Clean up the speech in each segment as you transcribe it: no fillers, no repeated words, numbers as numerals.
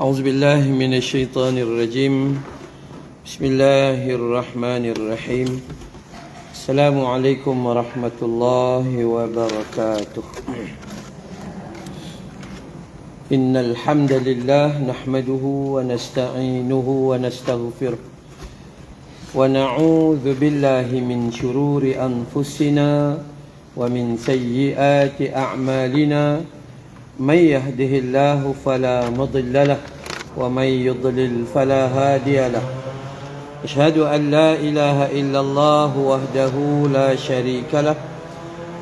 أعوذ بالله من الشيطان الرجيم بسم الله الرحمن الرحيم السلام عليكم ورحمة الله وبركاته إن الحمد لله نحمده ونستعينه ونستغفره ونعوذ بالله من شرور أنفسنا ومن سيئات أعمالنا من يهده الله فلا مضل له ومن يضلل فلا هادي له أشهد أن لا إله إلا الله وحده لا شريك له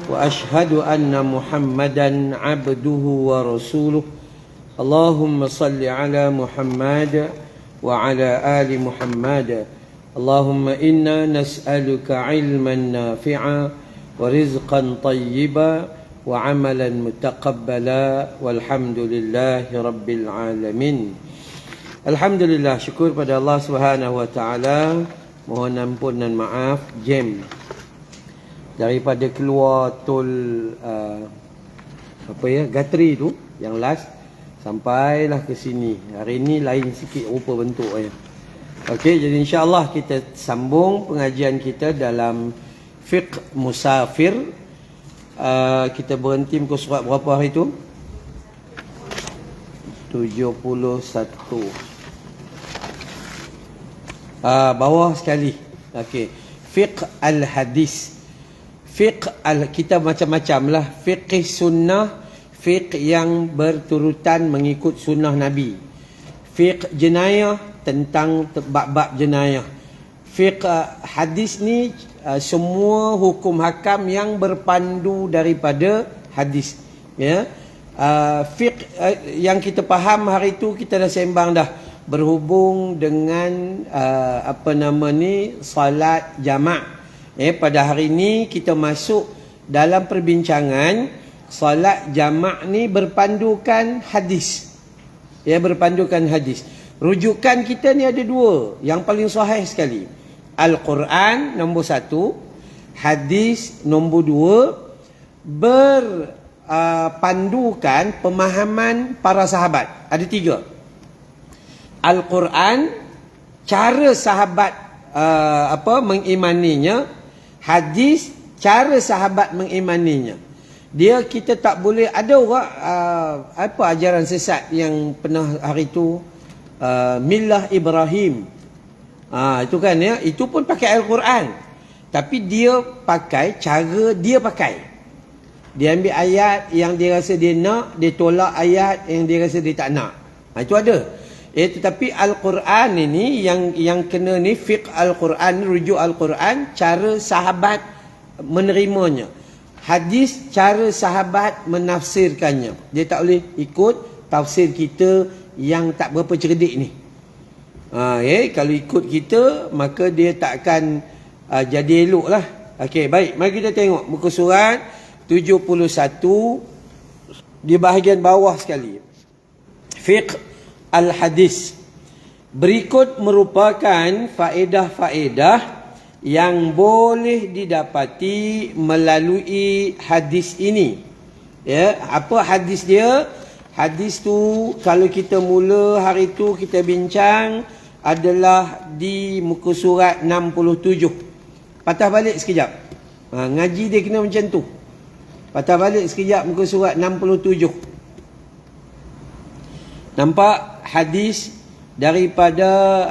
وأشهد أن محمدا عبده ورسوله اللهم صل على محمد وعلى آل محمد اللهم إنا نسألك علما نافعا ورزقا طيبا وعملا متقبلا والحمد لله رب العالمين. Alhamdulillah, syukur pada Allah Subhanahu wa taala. Mohon ampun dan maaf jam daripada keluar tol Gatri tu yang last sampailah ke sini. Hari ni lain sikit rupa bentuk ya. Okey, jadi insya-Allah kita sambung pengajian kita dalam fiqh musafir. Kita berhenti muka surat berapa hari tu? 71. Bawah sekali. Okey. Fiqh al-hadis. Kita macam-macam lah. Fiqh sunnah, fiqh yang berturutan mengikut sunnah Nabi. Fiqh jenayah, tentang bab-bab jenayah. Fiqh hadis ni semua hukum hakam yang berpandu daripada hadis, ya. Fiqh yang kita faham hari tu kita dah sembang dah, berhubung dengan salat jamak. Pada hari ni kita masuk dalam perbincangan salat jamak ni berpandukan hadis, ya, berpandukan hadis. Rujukan kita ni ada dua yang paling sahih sekali. Al-Quran nombor 1, hadis nombor 2, berpandukan pemahaman para sahabat. Ada 3. Al-Quran, cara sahabat mengimaninya. Hadis, cara sahabat mengimaninya. Dia kita tak boleh ada orang ajaran sesat yang pernah hari tu millah Ibrahim. Itu kan ya, itu pun pakai Al-Quran. Tapi dia pakai cara dia pakai. Dia ambil ayat yang dia rasa dia nak, dia tolak ayat yang dia rasa dia tak nak. Itu ada. Tetapi Al-Quran ini yang kena ni fiqh Al-Quran, rujuk Al-Quran, cara sahabat menerimanya. Hadis, cara sahabat menafsirkannya. Dia tak boleh ikut tafsir kita yang tak berapa cerdik ni. Kalau ikut kita, maka dia takkan jadi elok lah. Okey, baik. Mari kita tengok muka surat 71 di bahagian bawah sekali. Fiqh al-hadis. Berikut merupakan faedah-faedah yang boleh didapati melalui hadis ini. Ya, apa hadis dia? Hadis tu kalau kita mula hari tu kita bincang adalah di muka surat 67. Patah balik sekejap. Ngaji dia kena macam tu. Patah balik sekejap muka surat 67. Nampak hadis daripada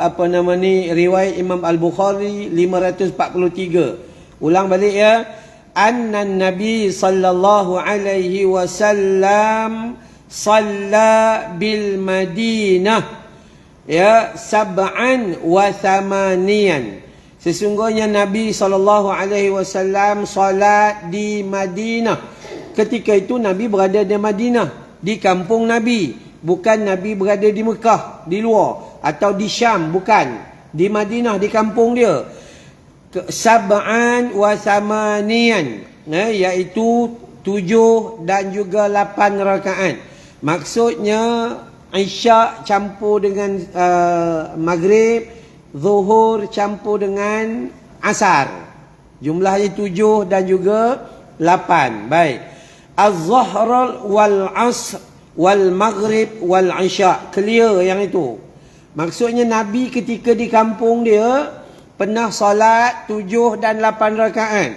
riwayat Imam Al-Bukhari 543. Ulang balik ya. Annan Nabi sallallahu alaihi wasallam salla bil Madinah sab'an wa thamaniyan. Sesungguhnya Nabi SAW salat di Madinah. Ketika itu Nabi berada di Madinah, di kampung Nabi. Bukan Nabi berada di Mekah, di luar, atau di Syam, bukan. Di Madinah, di kampung dia. Sab'an wa thamaniyan, iaitu 7 dan juga 8 rakaat. Maksudnya Isyak campur dengan Maghrib, Zuhur campur dengan Asar. Jumlahnya 7 dan juga 8. Baik. Az-Zuhr wal Asr wal maghrib wal isya. Clear yang itu. Maksudnya Nabi ketika di kampung dia pernah solat 7 dan 8 rakaat.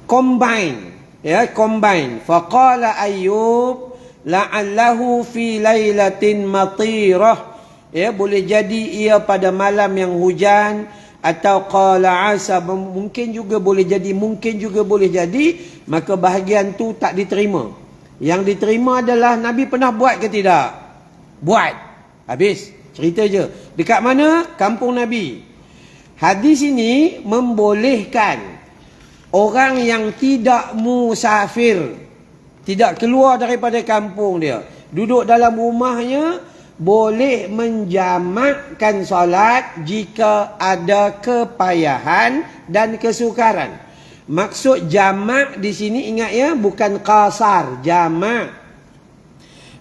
Combine. Ya, combine. Faqala Ayyub la'allahu fi lailatin matirah. Ya, boleh jadi ia pada malam yang hujan, atau qala asa, mungkin juga boleh jadi, maka bahagian tu tak diterima. Yang diterima adalah Nabi pernah buat ke tidak? Buat. Habis cerita je. Dekat mana? Kampung Nabi. Hadis ini membolehkan orang yang tidak musafir, tidak keluar daripada kampung dia, duduk dalam rumahnya, boleh menjamakkan solat jika ada kepayahan dan kesukaran. Maksud jamak di sini, ingat ya, bukan qasar, jamak.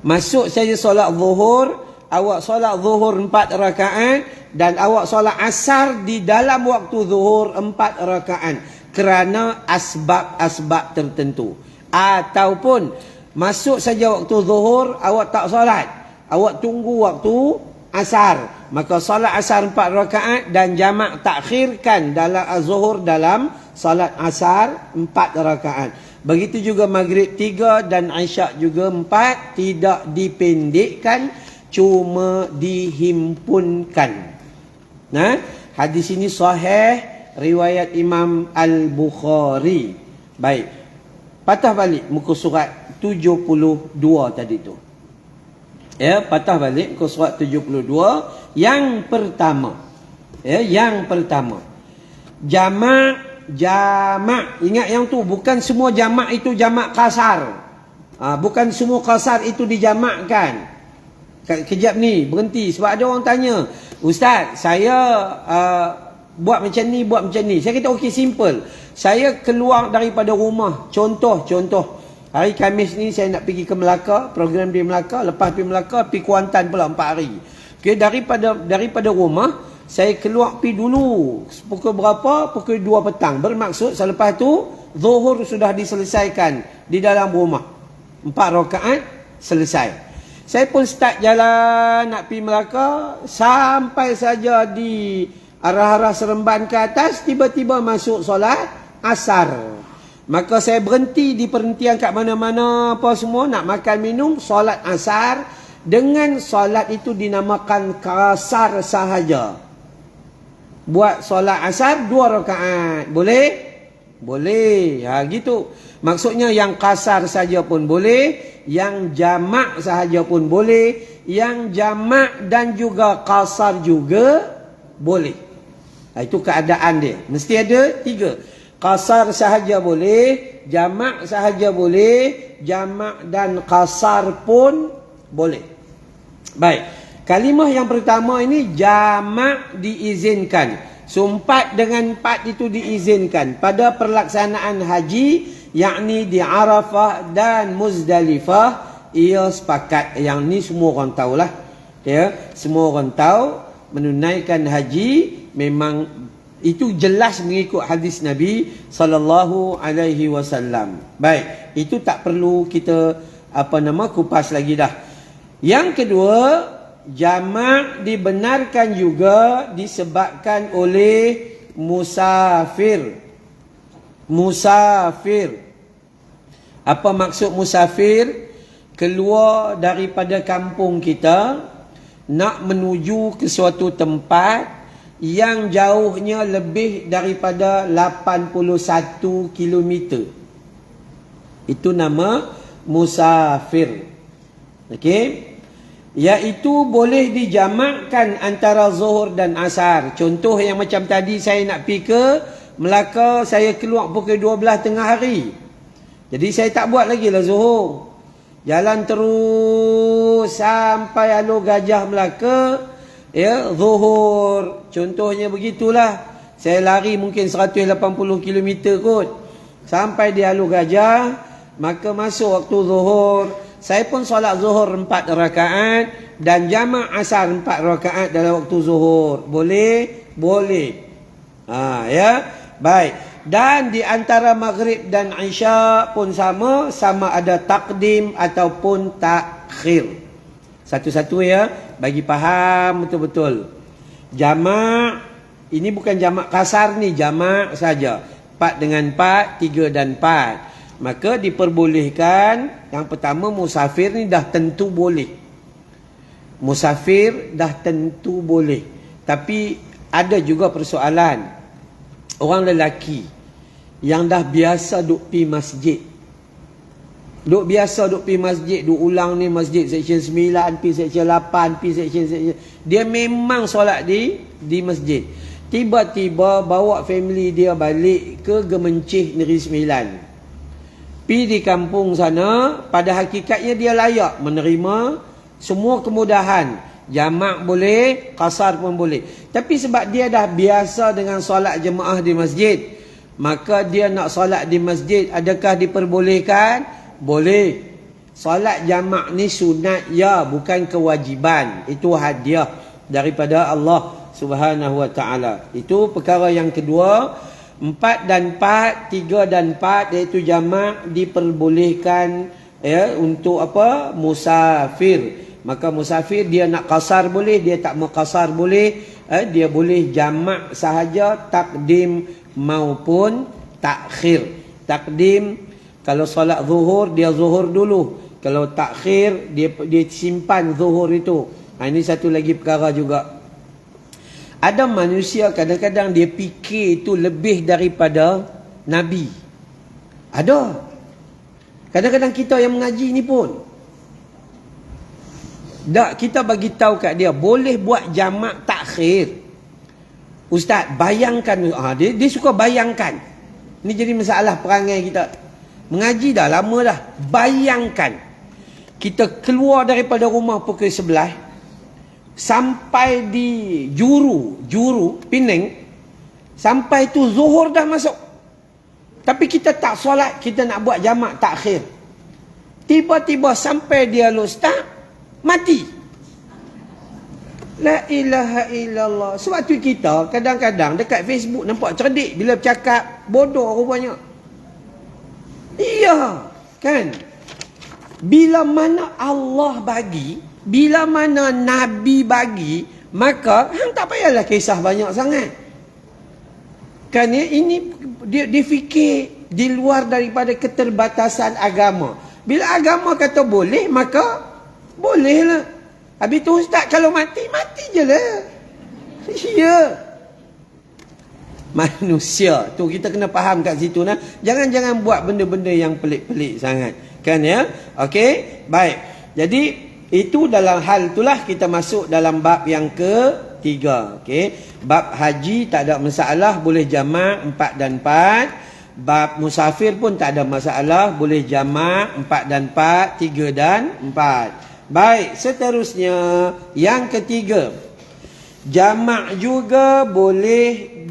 Masuk saja solat zuhur, awak solat zuhur 4 rakaat dan awak solat asar di dalam waktu zuhur 4 rakaat kerana asbab-asbab tertentu. Ataupun masuk saja waktu zuhur, awak tak solat, awak tunggu waktu asar, maka solat asar 4 rakaat dan jamak takhirkan dalam zuhur dalam solat asar 4 rakaat. Begitu juga maghrib 3 dan isyak juga 4, tidak dipendekkan, cuma dihimpunkan. Nah, hadis ini sahih riwayat Imam Al-Bukhari. Baik. Patah balik muka surat 72 tadi tu. Ya, patah balik muka surat 72 yang pertama. Ya, yang pertama. Jamak. Ingat yang tu, bukan semua jamak itu jamak kasar. Bukan semua kasar itu dijamakkan. Kejap ni, berhenti. Sebab ada orang tanya, Ustaz, saya buat macam ni. Saya kata okey, simple. Saya keluar daripada rumah. Contoh. Hari Khamis ni saya nak pergi ke Melaka, program di Melaka. Lepas pergi Melaka, pergi Kuantan pula 4 hari. Okay, daripada rumah, saya keluar pergi dulu. Pukul berapa? Pukul 2 petang. Bermaksud selepas tu, zuhur sudah diselesaikan di dalam rumah. 4 rakaat, selesai. Saya pun start jalan nak pergi Melaka. Sampai saja di arah-arah Seremban ke atas, tiba-tiba masuk solat asar. Maka saya berhenti di perhentian kat mana-mana apa semua, nak makan minum, solat asar. Dengan solat itu dinamakan kasar sahaja. Buat solat asar 2 rakaat. Boleh? Boleh. Gitu. Maksudnya yang kasar saja pun boleh, yang jamak sahaja pun boleh, yang jamak dan juga kasar juga boleh. Itu keadaan dia. Mesti ada 3. Kasar sahaja boleh, jamak sahaja boleh, jamak dan kasar pun boleh. Baik. Kalimah yang pertama ini jamak diizinkan. So 4 dengan 4 itu diizinkan pada pelaksanaan haji, yakni di Arafah dan Muzdalifah. Ia sepakat. Yang ni semua orang tahulah. Ya, semua orang tahu menunaikan haji memang itu jelas mengikut hadis Nabi sallallahu alaihi wasallam. Baik, itu tak perlu kita kupas lagi dah. Yang kedua, jamak dibenarkan juga disebabkan oleh musafir. Musafir. Apa maksud musafir? Keluar daripada kampung kita nak menuju ke suatu tempat yang jauhnya lebih daripada 81 km. Itu nama musafir. Okey? Iaitu boleh dijamakkan antara zuhur dan asar. Contoh yang macam tadi, saya nak pergi ke Melaka, saya keluar pukul 12 tengah hari. Jadi saya tak buat lagi lah zuhur. Jalan terus sampai Alur Gajah Melaka. Ya, zuhur. Contohnya begitulah. Saya lari mungkin 180 km kot. Sampai di Alur Gajah, maka masuk waktu zuhur. Saya pun solat zuhur 4 rakaat dan jamak asar 4 rakaat dalam waktu zuhur. Boleh? Boleh. Ya. Baik. Dan di antara maghrib dan isya pun sama ada takdim ataupun takhir. Satu-satu ya, bagi faham betul-betul. Jamak, ini bukan jamak kasar ni, jamak saja. 4 dengan 4, 3 dan 4. Maka diperbolehkan, yang pertama musafir ni dah tentu boleh. Musafir dah tentu boleh. Tapi ada juga persoalan. Orang lelaki yang dah biasa duk pi masjid. Duk biasa duk pi masjid, duk ulang ni masjid section 9, pi section 8, pi section. Dia memang solat di masjid. Tiba-tiba bawa family dia balik ke Gemencih Negeri Sembilan. Pi di kampung sana, pada hakikatnya dia layak menerima semua kemudahan. Jamak boleh, qasar pun boleh. Tapi sebab dia dah biasa dengan solat jemaah di masjid, maka dia nak solat di masjid, adakah diperbolehkan? Boleh. Solat jamak ni sunat ya, bukan kewajiban. Itu hadiah daripada Allah Subhanahu wa ta'ala. Itu perkara yang kedua. 4 dan 4, 3 dan 4, iaitu jamak diperbolehkan ya, untuk apa? Musafir. Maka musafir dia nak qasar boleh, dia tak mau qasar boleh. Dia boleh jamak sahaja, takdim maupun takhir. Takdim, kalau solat zuhur, dia zuhur dulu. Kalau takhir, dia simpan zuhur itu. Ini satu lagi perkara juga. Ada manusia kadang-kadang dia fikir itu lebih daripada Nabi. Ada. Kadang-kadang kita yang mengaji ni pun. Tak, kita bagi tahu kat dia, boleh buat jamak takhir. Ustaz, bayangkan. Dia suka bayangkan. Ini jadi masalah perangai kita. Mengaji dah lama dah. Bayangkan. Kita keluar daripada rumah pukul 11. Sampai di Juru, Penang. Sampai tu zuhur dah masuk. Tapi kita tak solat, kita nak buat jamak takhir. Tiba-tiba sampai dia start, mati. La ilaha illallah. Sebab tu kita kadang-kadang dekat Facebook nampak cerdik bila bercakap, bodoh rupanya. Iya, kan? Bila mana Allah bagi, bila mana Nabi bagi, maka hang tak payahlah kisah banyak sangat. Kan ya, ini dia fikir di luar daripada keterbatasan agama. Bila agama kata boleh, maka bolehlah. Habis tu ustaz kalau mati, mati je lah. Ya. Manusia. Tu kita kena faham kat situ nah. Jangan buat benda-benda yang pelik-pelik sangat. Kan ya? Okey? Baik. Jadi itu dalam hal itulah kita masuk dalam bab yang ketiga. Okey? Bab haji tak ada masalah, boleh jamak 4 dan 4. Bab musafir pun tak ada masalah, boleh jamak 4 dan 4, 3 dan 4. Baik, seterusnya yang ketiga. Jamak juga boleh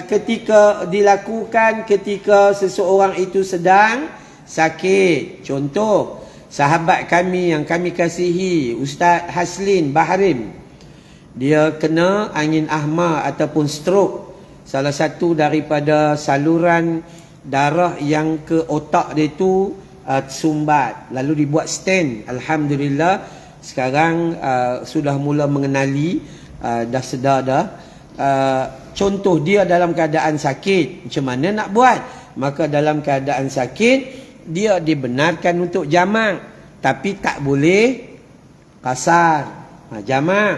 ketika dilakukan ketika seseorang itu sedang sakit. Contoh, sahabat kami yang kami kasihi, Ustaz Haslin Bahrim, dia kena angin ahma ataupun stroke. Salah satu daripada saluran darah yang ke otak dia tu sumbat. Lalu dibuat stand. Alhamdulillah sekarang sudah mula mengenali, dah sedar dah. Contoh dia dalam keadaan sakit, macam mana nak buat? Maka dalam keadaan sakit dia dibenarkan untuk jamak, tapi tak boleh kasar. Jamak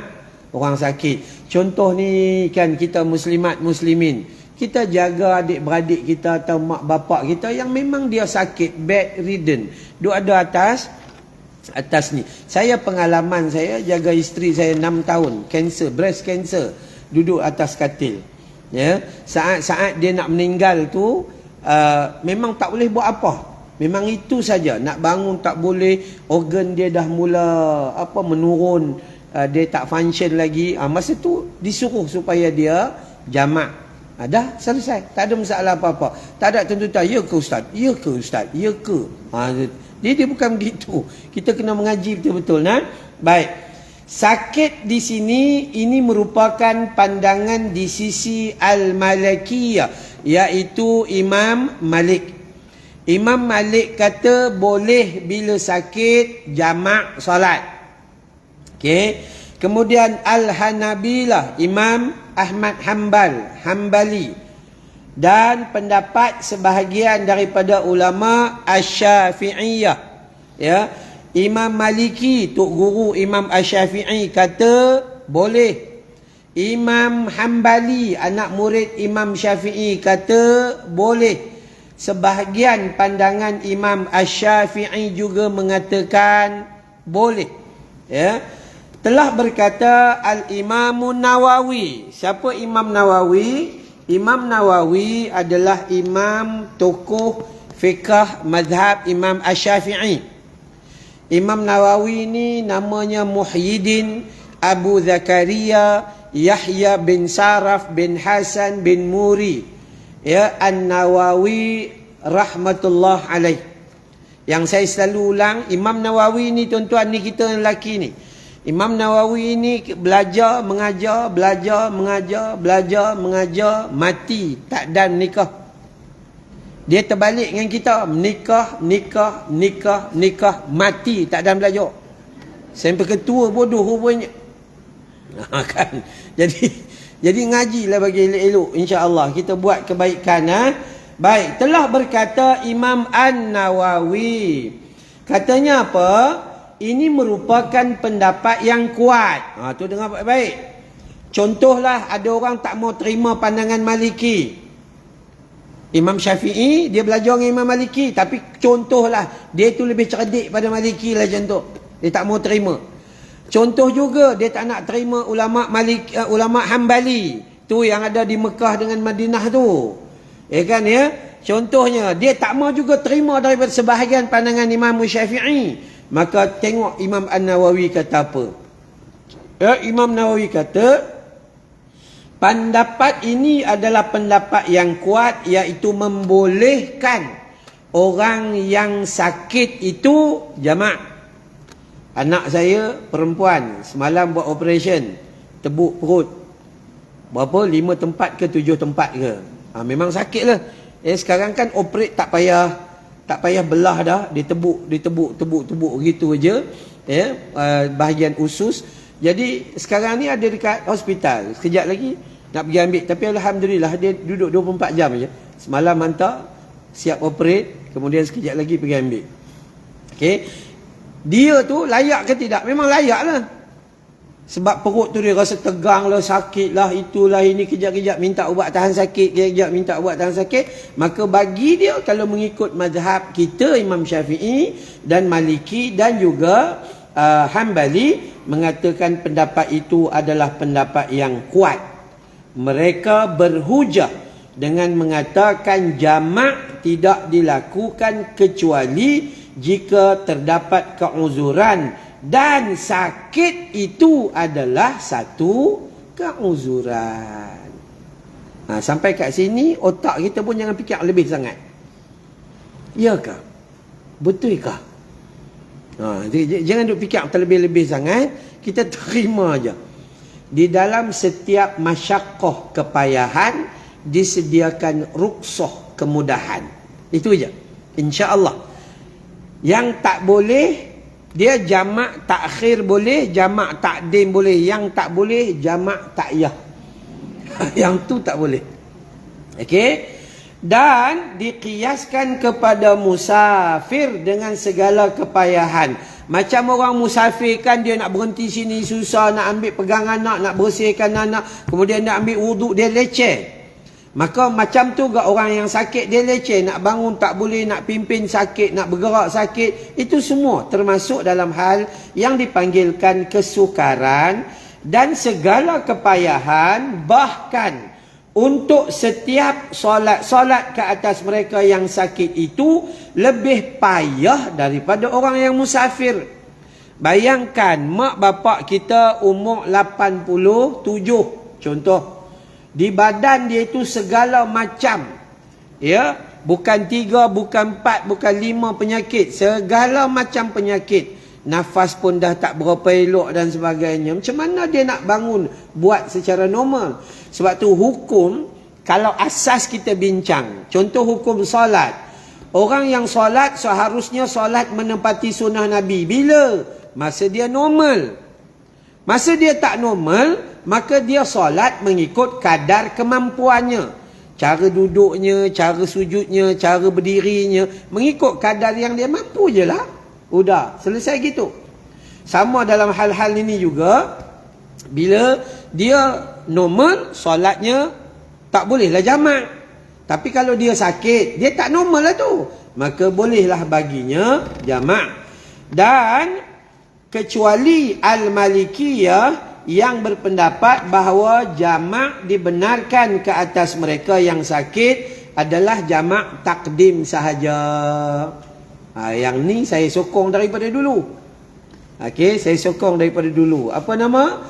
orang sakit. Contoh ni kan, kita muslimat muslimin, kita jaga adik-beradik kita atau mak bapak kita yang memang dia sakit, bedridden, duk ada atas ni. Saya pengalaman, saya jaga isteri saya 6 tahun, kanser, breast cancer, duduk atas katil. Ya, saat-saat dia nak meninggal tu memang tak boleh buat apa. Memang itu saja, nak bangun tak boleh, organ dia dah mula menurun, dia tak function lagi. Masa tu disuruh supaya dia jamak. Dah selesai, tak ada masalah apa-apa. Tak ada tuntutan, ya ke ustaz? Ya ke ustaz? Ya ke? Dia bukan begitu. Kita kena mengaji betul-betul. Baik. Sakit di sini ini merupakan pandangan di sisi al-malakiyah. iaitu Imam Malik. Imam Malik kata boleh bila sakit jamak solat. Okey. Kemudian Al-Hanabilah, Imam Ahmad Hambali, dan pendapat sebahagian daripada ulama Asy-Syafi'iyah, ya. Imam Maliki, tok guru Imam Asy-Syafi'i kata boleh. Imam Hambali, anak murid Imam Syafi'i kata boleh. Sebahagian pandangan Imam Asy-Syafi'i juga mengatakan boleh. Ya. Telah berkata Al-Imam Nawawi. Siapa Imam Nawawi? Imam Nawawi adalah imam tokoh fiqh mazhab Imam Asy-Syafi'i. Imam Nawawi ni namanya Muhyiddin Abu Zakaria Yahya bin Saraf bin Hasan bin Muri, ya, An-Nawawi rahmatullah alaih. Yang saya selalu ulang, Imam Nawawi ni tuan-tuan ni, kita lelaki ni, Imam Nawawi ni belajar mengajar, mati tak dan nikah. Dia terbalik dengan kita, nikah, mati tak ada belajar. Sampai ketua bodoh rupanya. Kan. Jadi ngajilah bagi elok-elok, insya-Allah kita buat kebaikan. Baik, telah berkata Imam An-Nawawi. Katanya apa? Ini merupakan pendapat yang kuat. Tu dengar baik-baik. Contohlah ada orang tak mau terima pandangan Maliki. Imam Syafi'i, dia belajar dengan Imam Maliki. Tapi contohlah, dia tu lebih cerdik pada Maliki lah contoh. Dia tak mau terima. Contoh juga, dia tak nak terima ulama' ulama' Hambali. Tu yang ada di Mekah dengan Madinah tu. Kan ya? Contohnya, dia tak mau juga terima daripada sebahagian pandangan Imam Syafi'i. Maka tengok Imam An-Nawawi kata apa. Ya, Imam Nawawi kata, pendapat ini adalah pendapat yang kuat, iaitu membolehkan orang yang sakit itu jamak. Anak saya perempuan semalam buat operation, tebuk perut. Berapa? 5 tempat ke 7 tempat ke? Memang sakit lah. Sekarang kan operate tak payah belah dah, ditebuk gitu aja. Bahagian usus. Jadi sekarang ni ada dekat hospital. Sekejap lagi nak pergi ambil. Tapi alhamdulillah dia duduk 24 jam je. Semalam hantar, siap operate, kemudian sekejap lagi pergi ambil. Okey. Dia tu layak ke tidak? Memang layak lah. Sebab perut tu dia rasa tegang lah, sakit lah, itulah ini, kejap-kejap minta ubat tahan sakit, kejap-kejap minta ubat tahan sakit. Maka bagi dia, kalau mengikut mazhab kita Imam Syafi'i dan Maliki dan juga Hambali, mengatakan pendapat itu adalah pendapat yang kuat. Mereka berhujah dengan mengatakan jamak tidak dilakukan kecuali jika terdapat keuzuran, dan sakit itu adalah satu keuzuran. Sampai kat sini otak kita pun jangan fikir lebih sangat. Iyakah? Betulkah? Jangan duk fikir terlebih-lebih sangat. Kita terima aja. Di dalam setiap masyaqqah kepayahan disediakan rukhsah kemudahan. Itu aja. Insya-Allah. Yang tak boleh, dia jamak takhir boleh, jamak takdim boleh. Yang tak boleh, jamak ta'yah. Yang tu tak boleh. Okey? Dan dikiaskan kepada musafir dengan segala kepayahan. Macam orang musafir kan, dia nak berhenti sini susah, nak ambil pegang anak, nak bersihkan anak, kemudian nak ambil wuduk, dia leceh. Maka macam tu juga orang yang sakit, dia leceh, nak bangun tak boleh, nak pimpin sakit, nak bergerak sakit. Itu semua termasuk dalam hal yang dipanggilkan kesukaran dan segala kepayahan. Bahkan untuk setiap solat ke atas mereka yang sakit itu lebih payah daripada orang yang musafir. Bayangkan mak bapak kita umur 87 contoh. Di badan dia itu segala macam, ya, bukan 3, bukan 4, bukan 5 penyakit, segala macam penyakit. Nafas pun dah tak berapa elok dan sebagainya. Macam mana dia nak bangun buat secara normal? Sebab tu hukum, kalau asas kita bincang, contoh hukum solat. Orang yang solat seharusnya solat menempati sunnah Nabi. Bila? Masa dia normal. Masa dia tak normal, maka dia solat mengikut kadar kemampuannya. Cara duduknya, cara sujudnya, cara berdirinya, mengikut kadar yang dia mampu je lah. Udah, selesai gitu. Sama dalam hal-hal ini juga, bila dia normal, solatnya tak bolehlah jamak. Tapi kalau dia sakit, dia tak normal lah tu, maka bolehlah baginya jamak. Dan kecuali Al-Malikiyah yang berpendapat bahawa jamak dibenarkan ke atas mereka yang sakit adalah jamak takdim sahaja. Yang ni saya sokong daripada dulu. Okey, saya sokong daripada dulu. Apa nama?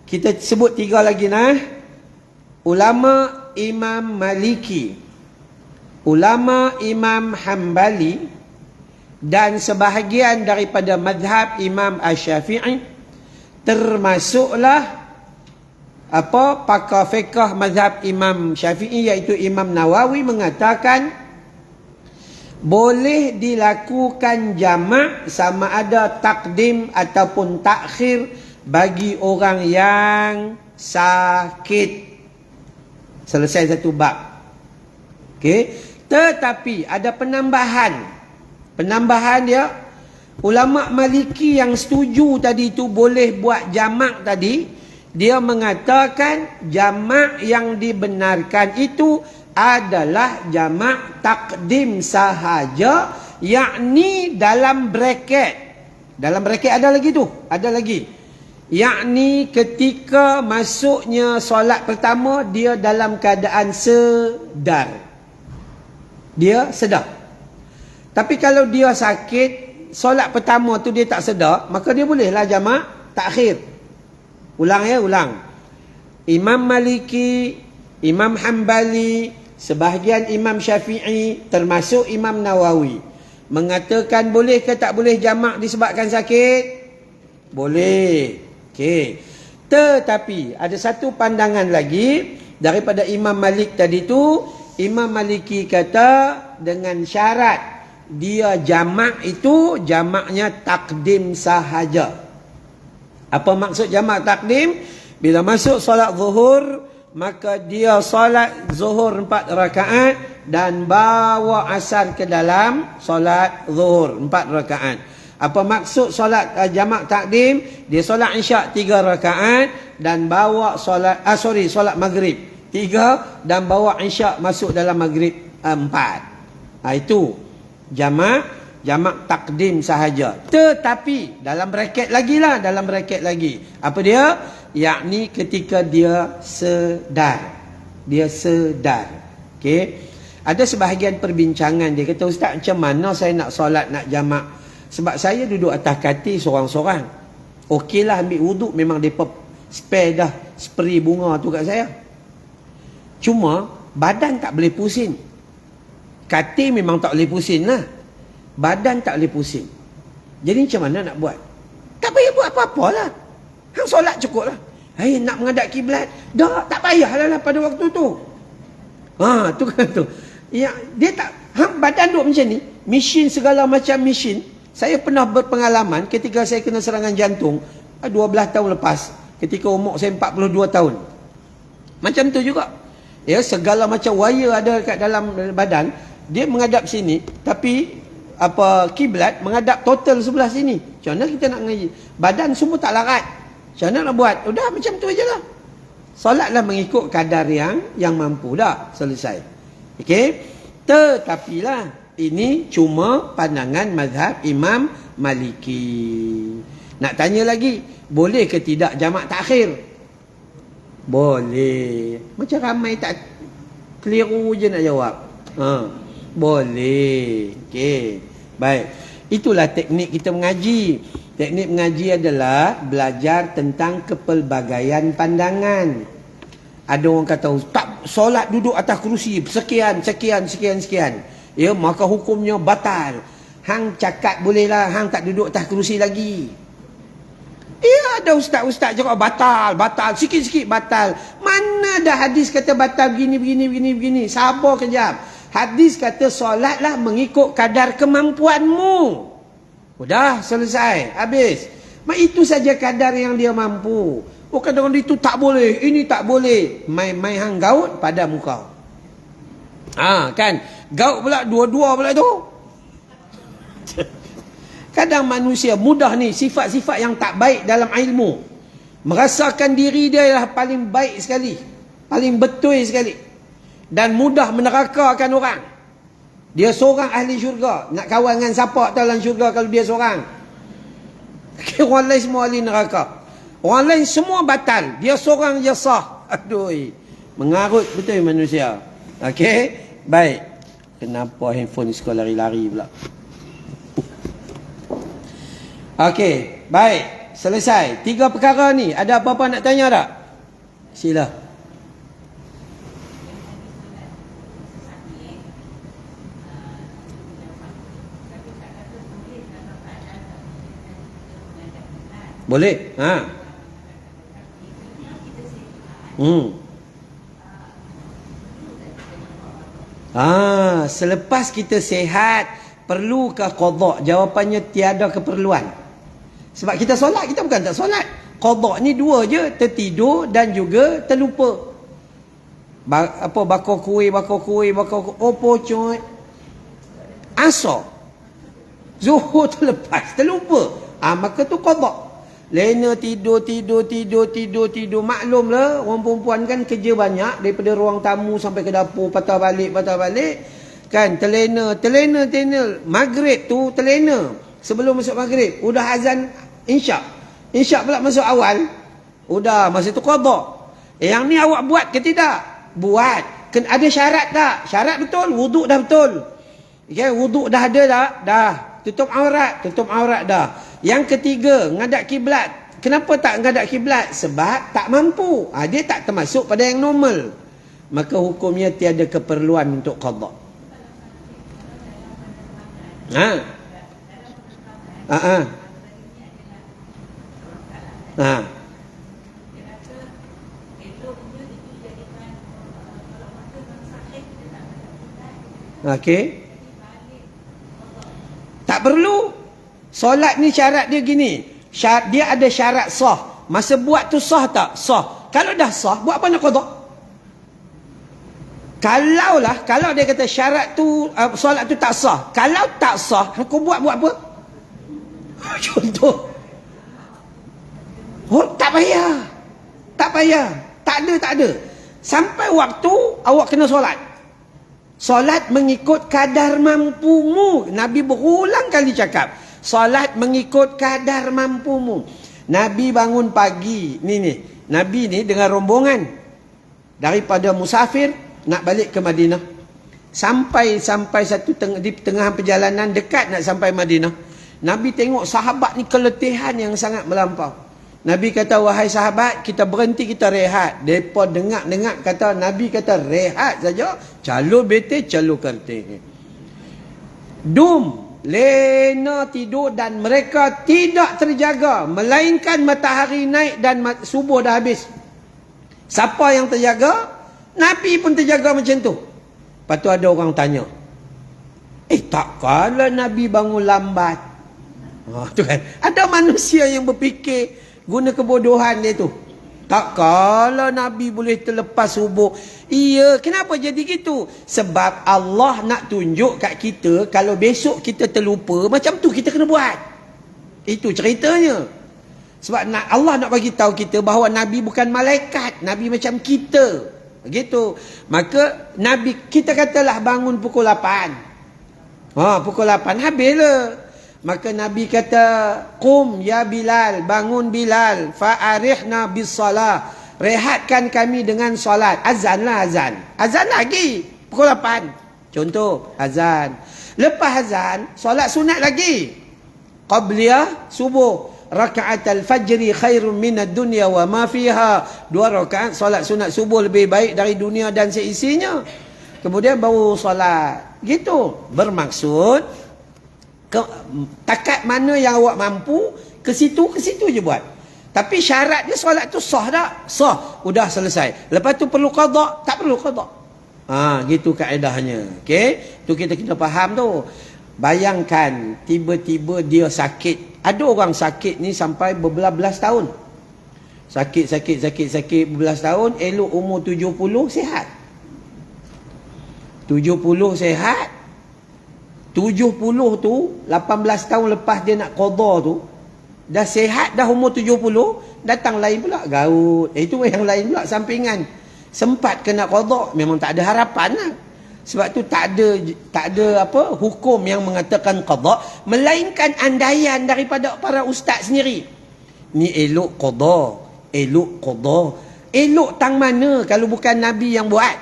Kita sebut 3 lagi nah. Ulama Imam Maliki, ulama Imam Hambali, dan sebahagian daripada madhab Imam Asy-Syafi'i, termasuklah pakar fiqh madhab Imam Syafi'i iaitu Imam Nawawi, mengatakan boleh dilakukan jamak sama ada takdim ataupun takhir bagi orang yang sakit. Selesai satu bab. Okey, tetapi ada penambahan. Penambahan dia, ulama Maliki yang setuju tadi tu boleh buat jamak tadi, dia mengatakan jamak yang dibenarkan itu adalah jamak takdim sahaja, yakni dalam bracket. Dalam bracket ada lagi tu, ada lagi. Yakni ketika masuknya solat pertama, dia dalam keadaan sedar. Dia sedar. Tapi kalau dia sakit, solat pertama tu dia tak sedar, maka dia bolehlah jamak takhir. Ulang ya, ulang. Imam Maliki, Imam Hambali, sebahagian Imam Syafi'i, termasuk Imam Nawawi, mengatakan boleh ke tak boleh jamak disebabkan sakit? Boleh. Okey. Tetapi ada satu pandangan lagi daripada Imam Malik tadi tu. Imam Maliki kata dengan syarat dia jamak itu jamaknya takdim sahaja. Apa maksud jamak takdim? Bila masuk solat zuhur, maka dia solat zuhur 4 rakaat dan bawa asar ke dalam solat zuhur 4 rakaat. Apa maksud solat jamak takdim? Dia solat isyak 3 rakaat dan bawa solat solat maghrib 3 dan bawa isyak masuk dalam maghrib 4. Itu jamak takdim sahaja. Tetapi dalam bracket lagi lah, dalam bracket lagi. Apa dia? Yakni ketika dia sedar. Dia sedar. Okey. Ada sebahagian perbincangan dia kata, Ustaz, macam mana saya nak solat nak jamak? Sebab saya duduk atas katil seorang-seorang. Okeylah ambil wuduk, memang mereka spare dah spray bunga tu kat saya. Cuma badan tak boleh pusing. Katil memang tak boleh pusing lah. Badan tak boleh pusing. Jadi macam mana nak buat? Tak payah buat apa-apa lah. Hang solat cukup lah. Nak menghadap kiblat, dah tak payah lah pada waktu tu. Tu kan tu. Ya, dia tak, hang badan duduk macam ni, mesin segala macam mesin. Saya pernah berpengalaman ketika saya kena serangan jantung 12 tahun lepas, ketika umur saya 42 tahun. Macam tu juga. Ya, segala macam wire ada kat dalam badan, dia menghadap sini, tapi kiblat menghadap total sebelah sini. Macam mana kita nak ngaji? Badan semua tak larat. Macam mana nak buat? Udah macam tu ajalah. Solatlah mengikut kadar yang mampu, dah selesai. Okey? Tetapi lah, ini cuma pandangan mazhab Imam Maliki. Nak tanya lagi, boleh ke tidak jamak takhir? Boleh. Macam ramai tak keliru je nak jawab. Boleh. Okey. Baik. Itulah teknik kita mengaji. Teknik mengaji adalah belajar tentang kepelbagaian pandangan. Ada orang kata, tak solat duduk atas kerusi sekian. Ya, maka hukumnya batal. Hang cakap bolehlah, hang tak duduk atas kerusi lagi. Ya, ada ustaz-ustaz cakap batal, sikit-sikit batal. Mana ada hadis kata batal begini. Sabar kejap. Hadis kata solatlah mengikut kadar kemampuanmu. Udah selesai, habis. Itu saja kadar yang dia mampu. Kadang-kadang itu tak boleh, ini tak boleh. Mai hang gaut pada muka. Kan? Gaut pula dua-dua pula tu. Kadang manusia mudah ni sifat-sifat yang tak baik dalam ilmu. Merasakan diri dia adalah paling baik sekali. Paling betul sekali. Dan mudah menerakakan orang. Dia seorang ahli syurga. Nak kawan dengan siapa dalam syurga kalau dia seorang? Orang lain semua ahli neraka. Orang lain semua batal. Dia seorang je sah. Aduh. Mengarut betul manusia. Okey? Baik. Kenapa handphone ni suka lari-lari pula? Okey, baik. Selesai. 3 perkara ni. Ada apa-apa nak tanya tak? Sila. Boleh? Selepas kita sihat, perlukah qada? Jawapannya tiada keperluan. Sebab kita solat, kita bukan tak solat. Qada ni 2 je, tertidur dan juga terlupa. Bakar kuih. Coy. Asar. Zuhur terlepas, terlupa. Maka tu qada. Lena tidur. Maklumlah, orang perempuan kan kerja banyak. Daripada ruang tamu sampai ke dapur, patah balik. Kan, terlena. Maghrib tu terlena. Sebelum masuk maghrib, udah azan Insya pula masuk awal. Udah, masa tu qada. Yang ni awak buat ke tidak? Buat. Ada syarat tak? Syarat betul. Wuduk dah betul. Okay, wuduk dah ada tak? Dah. Tutup aurat dah. Yang ketiga, ngadap kiblat. Kenapa tak ngadap kiblat? Sebab tak mampu. Dia tak termasuk pada yang normal. Maka hukumnya tiada keperluan untuk qada. Okey. Tak perlu. Solat ni syarat dia gini. Dia ada syarat sah. Masa buat tu sah tak? Sah. Kalau dah sah, buat apa nak qada? Kalau dia kata syarat tu solat tu tak sah. Kalau tak sah, aku buat apa? Contoh. Tak payah. Tak ada. Sampai waktu awak kena solat. Solat mengikut kadar mampumu. Nabi berulang kali cakap. Solat mengikut kadar mampumu. Nabi bangun pagi. Nabi ni dengan rombongan. Daripada musafir, nak balik ke Madinah. Sampai di tengah perjalanan, dekat nak sampai Madinah. Nabi tengok sahabat ni keletihan yang sangat melampau. Nabi kata, wahai sahabat, kita berhenti, kita rehat. Mereka dengar kata, Nabi kata rehat saja. Calur bete, calur kerti. Lena tidur dan mereka tidak terjaga. Melainkan matahari naik dan subuh dah habis. Siapa yang terjaga? Nabi pun terjaga macam tu. Lepas tu ada orang tanya, takkanlah Nabi bangun lambat? Tu kan. Ada manusia yang berfikir guna kebodohan dia tu. Takkanlah Nabi boleh terlepas subuh. Iya, kenapa jadi gitu? Sebab Allah nak tunjuk kat kita, kalau besok kita terlupa, macam tu kita kena buat. Itu ceritanya. Sebab Allah nak bagi tahu kita bahawa Nabi bukan malaikat. Nabi macam kita. Begitu. Maka Nabi, kita katalah bangun pukul 8. Pukul 8 habislah. Maka Nabi kata, qum ya Bilal, bangun Bilal, fa'arihna bis salah. Rehatkan kami dengan solat. Azan lagi pukul 8. Contoh, azan. Lepas azan, solat sunat lagi. Qabliyah subuh. Raka'at al-fajri khairun minad dunya wa ma fiha. 2 rakaat solat sunat subuh lebih baik dari dunia dan seisinya. Kemudian baru solat. Gitu. Bermaksud takat mana yang awak mampu, ke situ je buat. Tapi syarat dia solat tu sah tak? Sah. Udah selesai. Lepas tu perlu qada? Tak perlu qada. Gitu kaedahnya. Okey? Tu kita kena faham tu. Bayangkan tiba-tiba dia sakit. Ada orang sakit ni sampai berbelas-belas tahun. Sakit berbelas tahun, elok umur 70 sihat. 70 sihat. 70 tu 18 tahun lepas dia nak qada tu, dah sihat dah umur 70, datang lain pula gaut. Itu yang lain pula sampingan. Sempat kena qada, memang tak ada harapan lah. Sebab tu tak ada apa hukum yang mengatakan qada, melainkan andaian daripada para ustaz sendiri. Ni elok qada, elok qada. Elok tang mana kalau bukan Nabi yang buat?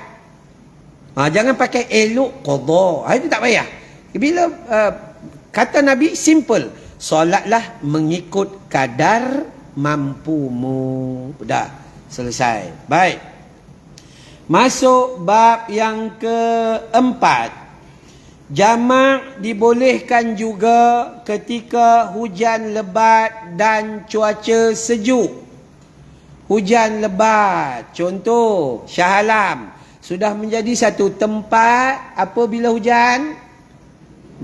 Jangan pakai elok qada. Itu tak payah. Bila kata Nabi simple, solatlah mengikut kadar mampumu. Dah selesai. Baik. Masuk bab yang keempat. Jamak dibolehkan juga ketika hujan lebat dan cuaca sejuk. Hujan lebat, contoh Shah Alam sudah menjadi satu tempat apabila hujan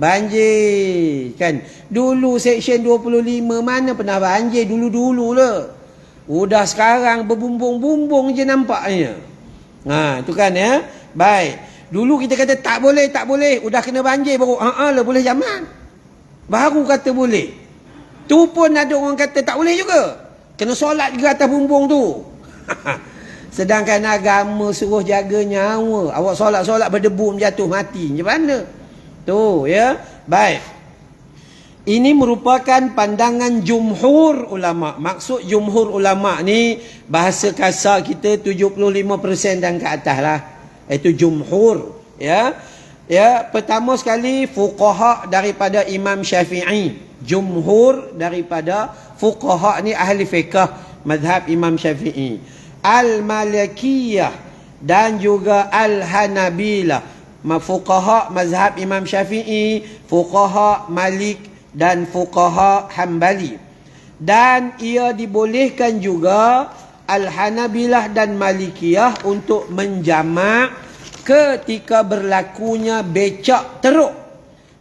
banjir, kan? Dulu Seksyen 25 mana pernah banjir, dulu-dulu lah. Udah sekarang berbumbung-bumbung je nampaknya. Itu kan ya. Baik. Dulu kita kata tak boleh, udah kena banjir baru lah boleh zaman. Baru kata boleh. Tu pun ada orang kata tak boleh juga. Kena solat juga atas bumbung tu. Sedangkan agama suruh jaga nyawa. Awak solat-solat berdebu jatuh mati. Macam mana? Tu ya. Baik. Ini merupakan pandangan jumhur ulama. Maksud jumhur ulama ni bahasa kasar kita 75% dan ke atas lah. Itu jumhur, ya. Ya, pertama sekali fuqaha daripada Imam Syafi'i. Jumhur daripada fuqaha ni ahli fiqh mazhab Imam Syafi'i. Al-Malikiyah dan juga Al-Hanabilah. Fuqaha mazhab Imam Syafi'i, fuqaha Malik dan fuqaha Hambali. Dan ia dibolehkan juga Al-Hanabilah dan Malikiyah untuk menjamak ketika berlakunya becak teruk.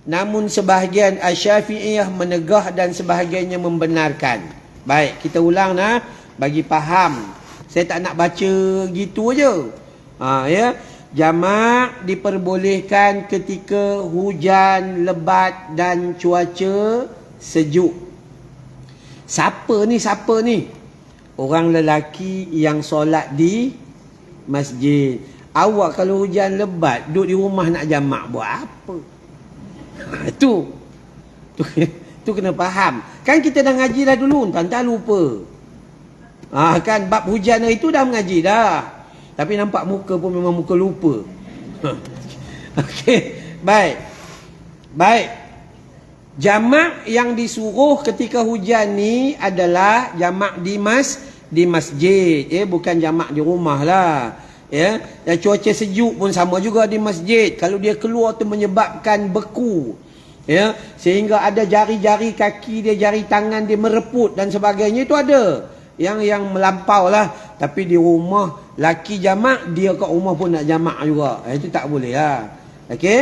Namun sebahagian Asy-Syafi'iyah menegah dan sebahagiannya membenarkan. Baik, kita ulang nah bagi faham. Saya tak nak baca gitu aja. Ya. Jamak diperbolehkan ketika hujan lebat dan cuaca sejuk. Siapa ni? Orang lelaki yang solat di masjid. Awak kalau hujan lebat duduk di rumah nak jamak buat apa? Tu kena faham. Kan kita dah ngaji dah dulu, tak lupa. Kan bab hujan itu dah mengaji dah. Tapi nampak muka pun memang muka lupa. Okey, baik. Jamak yang disuruh ketika hujan ni adalah jamak di masjid, bukan jamak di rumah lah. Ya, dan cuaca sejuk pun sama juga di masjid. Kalau dia keluar tu menyebabkan beku, ya, sehingga ada jari-jari kaki dia, jari tangan dia mereput dan sebagainya, itu ada. Yang melampau lah. Tapi di rumah laki jamak, dia kat rumah pun nak jamak juga. Itu tak boleh lah. Okey.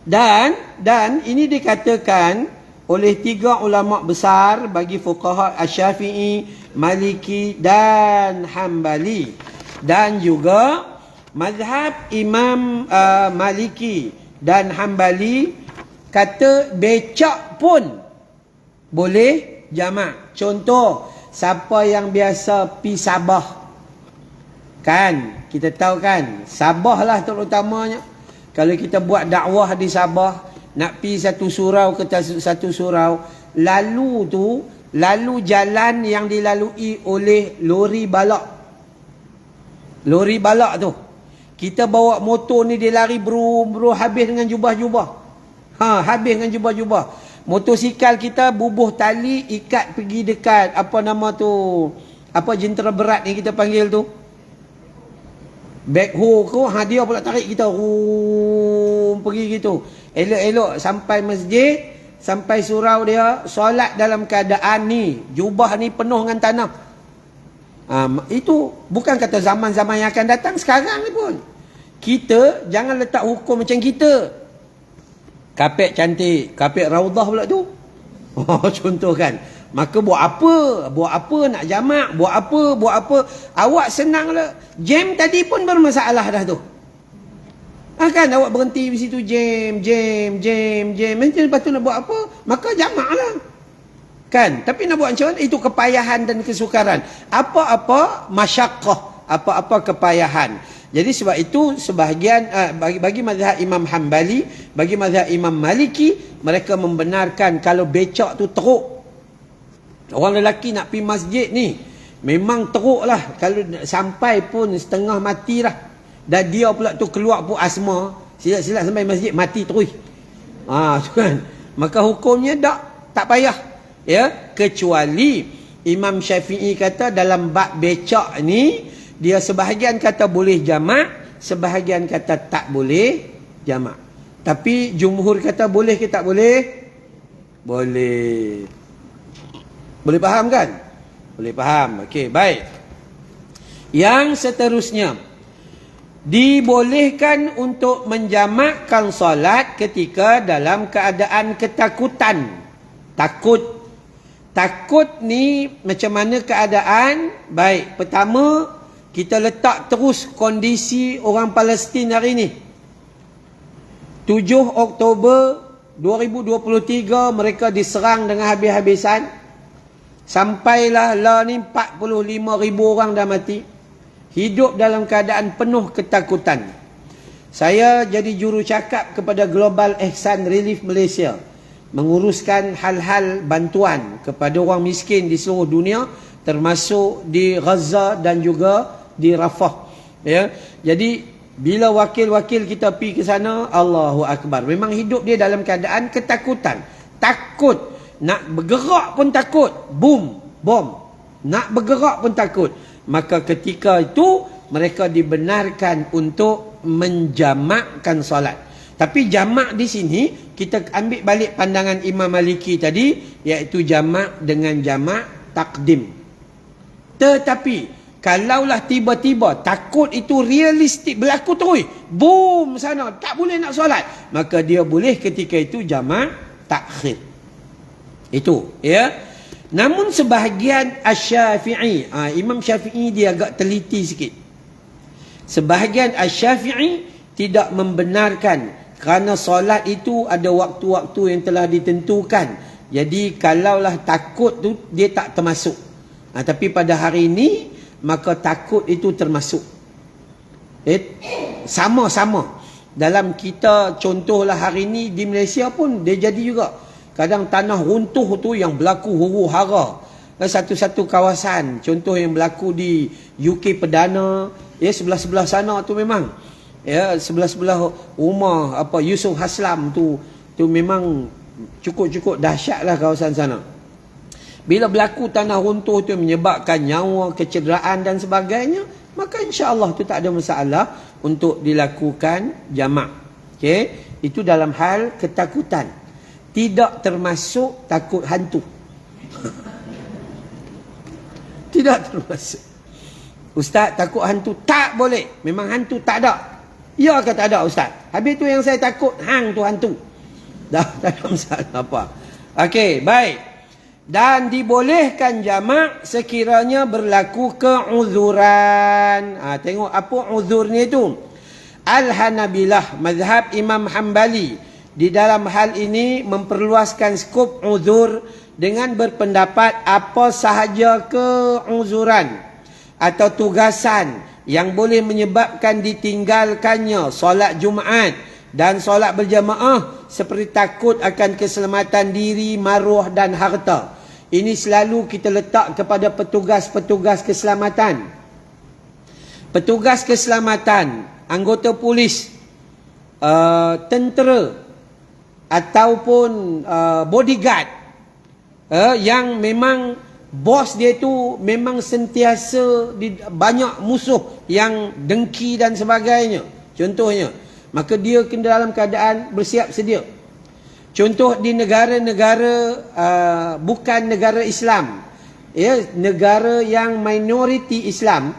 Dan ini dikatakan oleh 3 ulama besar bagi fuqaha Asy-Syafi'i, Maliki dan Hambali. Dan juga mazhab Imam Maliki dan Hambali kata becak pun boleh jamak. Contoh, siapa yang biasa pi Sabah, kan, kita tahu kan, Sabah lah terutamanya. Kalau kita buat dakwah di Sabah, nak pi satu surau ke satu surau, lalu jalan yang dilalui oleh lori balak. Lori balak tu, kita bawa motor ni, dia lari bro habis dengan jubah-jubah. Habis dengan jubah-jubah. Motosikal kita bubuh tali, ikat pergi dekat apa nama tu, apa jentera berat ni kita panggil tu, backhoe tu. Dia pula tarik kita pergi gitu. Elok-elok sampai masjid, sampai surau dia, solat dalam keadaan ni, jubah ni penuh dengan tanah. Itu bukan kata zaman-zaman yang akan datang, sekarang ni pun. Kita jangan letak hukum macam kita. Kapek cantik, kapek raudah pula tu. Contoh kan. Maka buat apa? Buat apa nak jamak? Buat apa? Awak senang lah. Jam tadi pun bermasalah dah tu. Kan awak berhenti di situ jam. Macam lepas tu nak buat apa? Maka jamak lah. Kan? Tapi nak buat macam mana? Itu kepayahan dan kesukaran. Apa-apa masyaqqah. Apa-apa kepayahan. Jadi sebab itu sebahagian bagi mazhab Imam Hanbali, bagi mazhab Imam Maliki, mereka membenarkan kalau becak tu teruk. Orang lelaki nak pergi masjid ni memang teruk lah. Kalau sampai pun setengah mati lah. Dan dia pula tu keluar pun asma, silat-silat sampai masjid mati terus. Tu kan. Maka hukumnya tak payah. Ya, kecuali Imam Syafi'i kata dalam bab becak ni, dia sebahagian kata boleh jamak, sebahagian kata tak boleh jamak. Tapi jumhur kata boleh ke tak boleh? Boleh. Boleh faham kan? Boleh faham. Okey, baik. Yang seterusnya, dibolehkan untuk menjamakkan solat ketika dalam keadaan ketakutan. Takut ni macam mana keadaan? Baik, pertama kita letak terus kondisi orang Palestin hari ni. 7 Oktober 2023 mereka diserang dengan habis-habisan. Sampailah ni 45,000 orang dah mati. Hidup dalam keadaan penuh ketakutan. Saya jadi jurucakap kepada Global Ihsan Relief Malaysia, menguruskan hal-hal bantuan kepada orang miskin di seluruh dunia, termasuk di Gaza dan juga di Rafah. Ya. Jadi bila wakil-wakil kita pergi ke sana, Allahu Akbar, memang hidup dia dalam keadaan ketakutan. Takut. Nak bergerak pun takut. Boom, bom. Nak bergerak pun takut. Maka ketika itu mereka dibenarkan untuk menjamakkan solat. Tapi jamak di sini kita ambil balik pandangan Imam Maliki tadi, iaitu jamak dengan jamak takdim. Tetapi kalaulah tiba-tiba takut itu realistik berlaku terus, boom sana, tak boleh nak solat, maka dia boleh ketika itu jamak takhir. Itu, ya. Namun sebahagian Asy-Syafi'i, Imam Syafi'i dia agak teliti sikit. Sebahagian Asy-Syafi'i tidak membenarkan kerana solat itu ada waktu-waktu yang telah ditentukan. Jadi kalaulah takut tu dia tak termasuk. Tapi pada hari ini maka takut itu termasuk. Sama-sama. Dalam kita contohlah hari ini di Malaysia pun dia jadi juga. Kadang tanah runtuh tu yang berlaku huru-hara. Satu-satu kawasan. Contoh yang berlaku di UK Perdana. Ya, sebelah-sebelah sana tu memang. Ya, sebelah-sebelah rumah Yusuf Haslam tu memang cukup-cukup dahsyat lah kawasan sana. Bila berlaku tanah runtuh tu menyebabkan nyawa, kecederaan dan sebagainya, maka insya-Allah tu tak ada masalah untuk dilakukan jamak. Okey, itu dalam hal ketakutan. Tidak termasuk takut hantu. Tidak termasuk. Ustaz, takut hantu tak boleh. Memang hantu tak ada. Ya ke tak ada Ustaz? Habis tu yang saya takut, hang tu hantu. Dah tak ada masalah apa. Okey, baik. Dan dibolehkan jamak sekiranya berlaku keuzuran. Tengok apa uzurnya itu. Al-Hanabilah, mazhab Imam Hanbali, di dalam hal ini memperluaskan skop uzur dengan berpendapat apa sahaja keuzuran atau tugasan yang boleh menyebabkan ditinggalkannya solat Jumaat dan solat berjamaah, seperti takut akan keselamatan diri, maruah dan harta. Ini selalu kita letak kepada petugas-petugas keselamatan. Petugas keselamatan, anggota polis, tentera ataupun bodyguard, yang memang bos dia tu memang sentiasa banyak musuh yang dengki dan sebagainya, contohnya, maka dia kena dalam keadaan bersiap sedia. Contoh di negara-negara bukan negara Islam, ya, negara yang minoriti Islam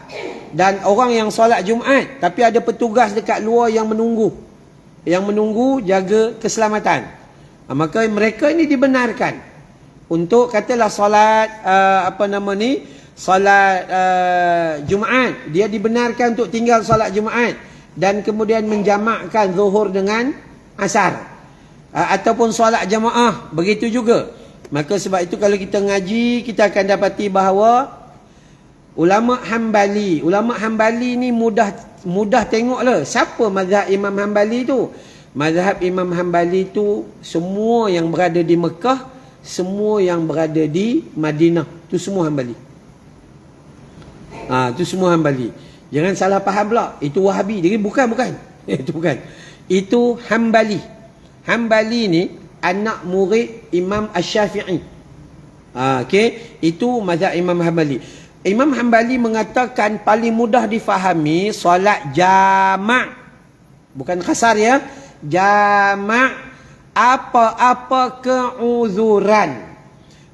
dan orang yang solat Jumaat, tapi ada petugas dekat luar yang menunggu jaga keselamatan. Maka mereka ini dibenarkan untuk katalah solat solat Jumaat, dia dibenarkan untuk tinggal solat Jumaat dan kemudian menjamakkan zuhur dengan asar. Ataupun solat jamaah, begitu juga. Maka sebab itu kalau kita ngaji, kita akan dapati bahawa ulama Hambali ni mudah tengoklah siapa mazhab Imam Hambali tu. Mazhab Imam Hambali tu semua yang berada di Mekah, semua yang berada di Madinah, tu semua Hambali. Tu semua Hambali. Jangan salah faham pula, itu Wahabi. Jadi bukan. Itu bukan. Itu Hambali. Hambali ni anak murid Imam Asy-Syafi'i. Okey, itu mazhab Imam Hambali. Imam Hambali mengatakan paling mudah difahami solat jamak. Bukan kasar ya. Jamak apa-apa keuzuran.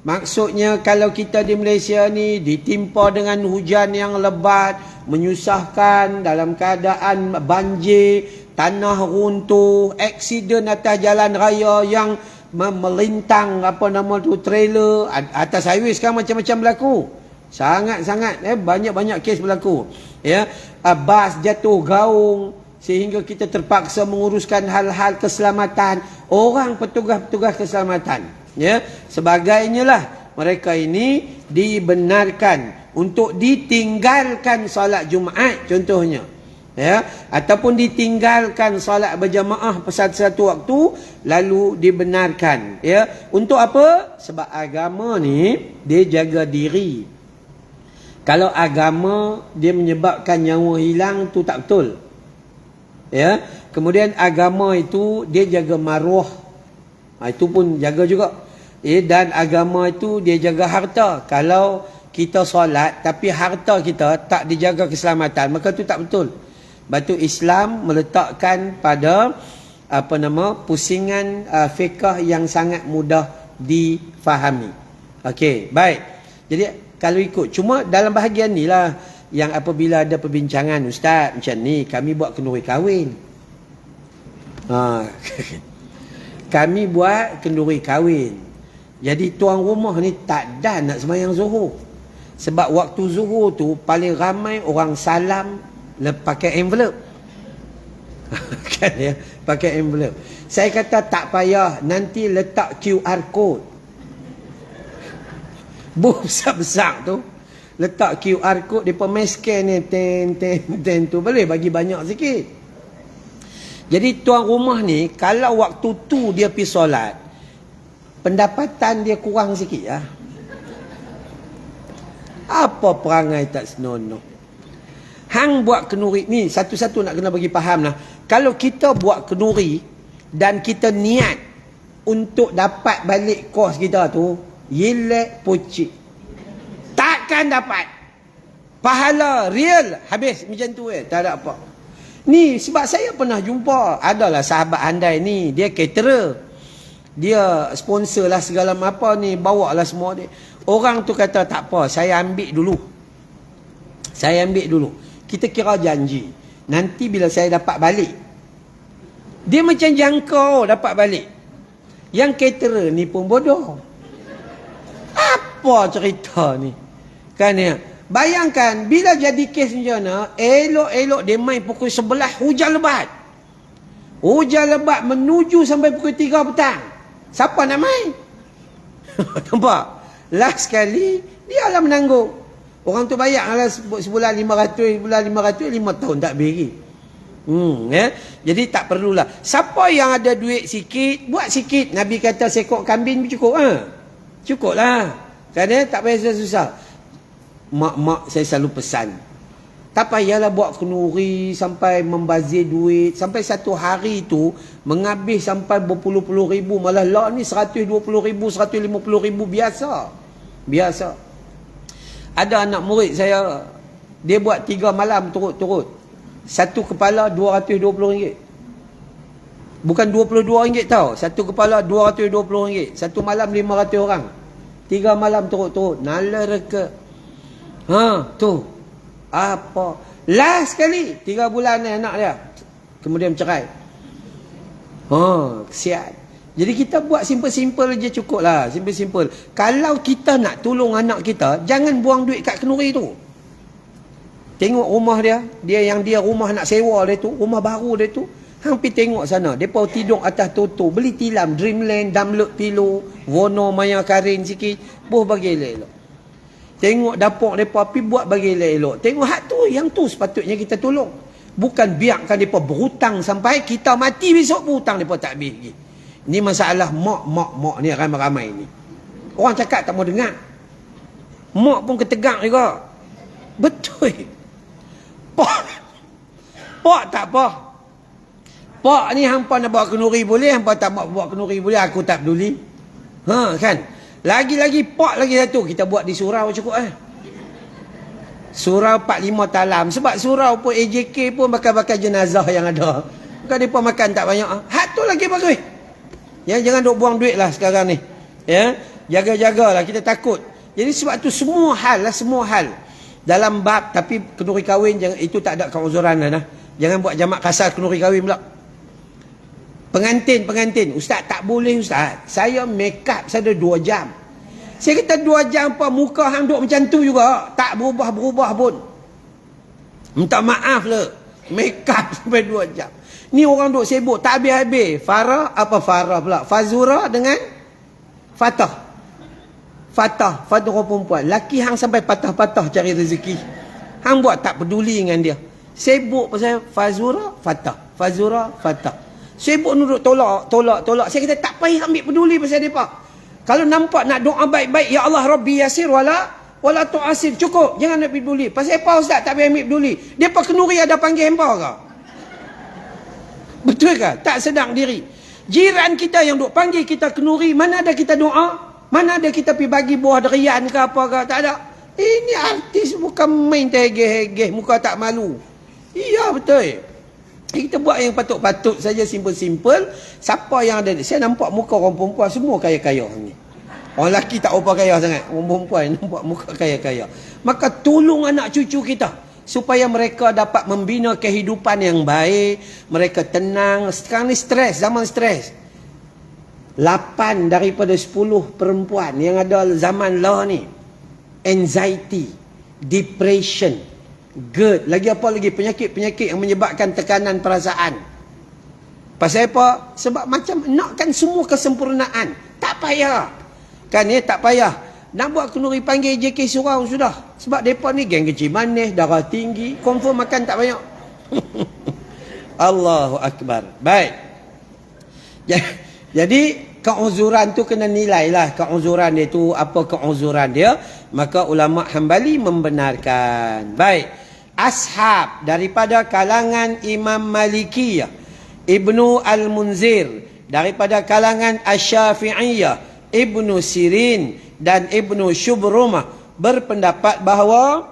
Maksudnya kalau kita di Malaysia ni ditimpa dengan hujan yang lebat, menyusahkan, dalam keadaan banjir, tanah runtuh, aksiden atas jalan raya yang melintang trailer atas highway sekarang macam-macam berlaku. Sangat-sangat banyak-banyak kes berlaku. Ya, bas jatuh gaung sehingga kita terpaksa menguruskan hal-hal keselamatan, orang petugas-petugas keselamatan, ya, sebagainya lah. Mereka ini dibenarkan untuk ditinggalkan solat Jumaat contohnya, ya, ataupun ditinggalkan solat berjamaah satu waktu, lalu dibenarkan, ya. Untuk apa? Sebab agama ni dia jaga diri. Kalau agama dia menyebabkan nyawa hilang, tu tak betul, ya. Kemudian agama itu dia jaga maruah, itu pun jaga juga, ya. Dan agama itu dia jaga harta. Kalau kita solat tapi harta kita tak dijaga keselamatan, maka tu tak betul. Batu Islam meletakkan pada pusingan fiqh yang sangat mudah difahami. Okey, baik. Jadi kalau ikut, cuma dalam bahagian ni lah yang apabila ada perbincangan, ustaz macam ni kami buat kenduri kahwin. Kami buat kenduri kahwin. Jadi tuan rumah ni tak dah nak sembahyang zuhur. Sebab waktu zuhur tu paling ramai orang salam pakai envelope. Kan ya, pakai envelope. Saya kata tak payah, nanti letak QR code. Besar-besar tu. Letak QR code, depa main scan ni ten tu, boleh bagi banyak sikit. Jadi tuan rumah ni kalau waktu tu dia pergi solat, pendapatan dia kurang sikit lah. Apa perangai tak senonoh. Hang buat kenduri ni satu-satu nak kena bagi faham lah. Kalau kita buat kenduri dan kita niat untuk dapat balik kos kita tu, yelek pocik, takkan dapat pahala real. Habis macam tu tak ada apa. Ni sebab saya pernah jumpa, adalah sahabat andai ni, dia caterer, dia sponsor lah segala apa ni, bawa lah semua dia. Orang tu kata tak apa, saya ambil dulu. Kita kira janji, nanti bila saya dapat balik. Dia macam jangka dapat balik. Yang caterer ni pun bodoh. Apa cerita ni? Kan ya? Bayangkan bila jadi kes macam mana, elok-elok dia main pukul 11, hujan lebat. Hujan lebat menuju sampai pukul 3 petang. Siapa nak main? Nampak? Last sekali dia lah menanggung. Orang tu bayar lah sebulan 500, 5 tahun tak beri. Ya? Jadi tak perlulah. Siapa yang ada duit sikit, buat sikit. Nabi kata sekok kambing cukup. Cukup lah. Kan tak payah susah-susah. Mak saya selalu pesan, tak payahlah buat kenduri sampai membazir duit. Sampai satu hari tu menghabis sampai berpuluh-puluh ribu. Malah lah ni 120 ribu, 150 ribu biasa. Ada anak murid saya, dia buat 3 malam turut-turut. Satu kepala RM220. Bukan RM22 tau. Satu kepala RM220. Satu malam 500 orang. 3 malam turut-turut. Nala reka. Tu. Apa? Last sekali 3 bulan ni anak dia. Kemudian bercerai. Kesian. Jadi kita buat simple-simple je cukup lah. Simple-simple. Kalau kita nak tolong anak kita, jangan buang duit kat kenduri tu. Tengok rumah dia. Dia rumah nak sewa dia tu. Rumah baru dia tu. Hampir tengok sana. Mereka tidur atas toto. Beli tilam. Dreamland, Damlek Pillow. Wono, Maya Karin sikit. Boh bagi elok-elok. Tengok dapur mereka pergi buat bagi elok-elok. Tengok hak tu. Yang tu sepatutnya kita tolong. Bukan biarkan mereka berhutang sampai kita mati besok berhutang mereka tak habis lagi. Ini masalah mak ni ramai-ramai ni. Orang cakap tak mau dengar. Mak pun ketegak juga. Betul. Pak tak apa. Pak ni hampa nak bawa kenduri boleh, hampa tak mau bawa kenduri boleh, aku tak peduli. Kan? Lagi-lagi pak lagi satu kita buat di surau cukup Surau 45 talam. Sebab surau pun AJK pun bakal-bakal jenazah yang ada. Bukan mereka makan tak banyak. Hak tu lagi bagus. Ya, jangan duk buang duit lah sekarang ni. Ya, jaga-jagalah, kita takut. Jadi sebab tu semua hal dalam bab, tapi kenduri kahwin jangan, itu tak ada keuzuran dah. Jangan buat jamak kasar kenduri kahwin pula. Pengantin, ustaz tak boleh ustaz. Saya make up saya 2 jam. Saya kata 2 jam apa muka hang duk macam tu juga, tak berubah-berubah pun. Minta maaf lah. Make up sampai 2 jam. Ni orang duk sibuk tak habis-habis. Farah pula. Fazura dengan Fatah orang perempuan. Laki hang sampai patah-patah cari rezeki. Hang buat tak peduli dengan dia. Sibuk pasal Fazura, Fatah. Sibuk nuduk tolak. Saya kata tak payah ambil peduli pasal dia pak. Kalau nampak nak doa baik-baik, ya Allah Rabbi yasir wala tu'asir, cukup. Jangan nak peduli. Pasal apa ustaz tak payah ambil peduli? Dia pak kenduri ada panggil hampa ke? Betul ke? Tak sedang diri. Jiran kita yang duk panggil kita kenduri, mana ada kita doa? Mana ada kita pergi bagi buah derian ke apa ke? Tak ada. Ini artis bukan main terhegeh-hegeh, muka tak malu. Iya betul. Kita buat yang patut-patut saja, simple-simple. Siapa yang ada, saya nampak muka orang perempuan semua kaya-kaya ni. Orang lelaki tak apa kaya sangat. Orang perempuan nampak muka kaya-kaya. Maka tolong anak cucu kita supaya mereka dapat membina kehidupan yang baik. Mereka tenang. Sekarang ni stres, zaman stres. 8 daripada 10 perempuan yang ada zaman lah ni, anxiety, depression, GERD, lagi apa lagi, penyakit-penyakit yang menyebabkan tekanan perasaan. Pasal apa? Sebab macam nakkan semua kesempurnaan. Tak payah. Kan tak payah. Nak buat kenduri panggil JK surau sudah. Sebab mereka ni geng kecil manis, darah tinggi, confirm makan tak banyak. Allahu Akbar. Baik. Jadi keuzuran tu kena nilai lah. Keuzuran dia tu apa keuzuran dia. Maka ulama Hambali membenarkan. Baik. Ashab daripada kalangan Imam Malikiyah, Ibnu Al-Munzir, daripada kalangan Asy-Syafi'iyah, Ibnu Sirin dan Ibnu Syubrumah berpendapat bahawa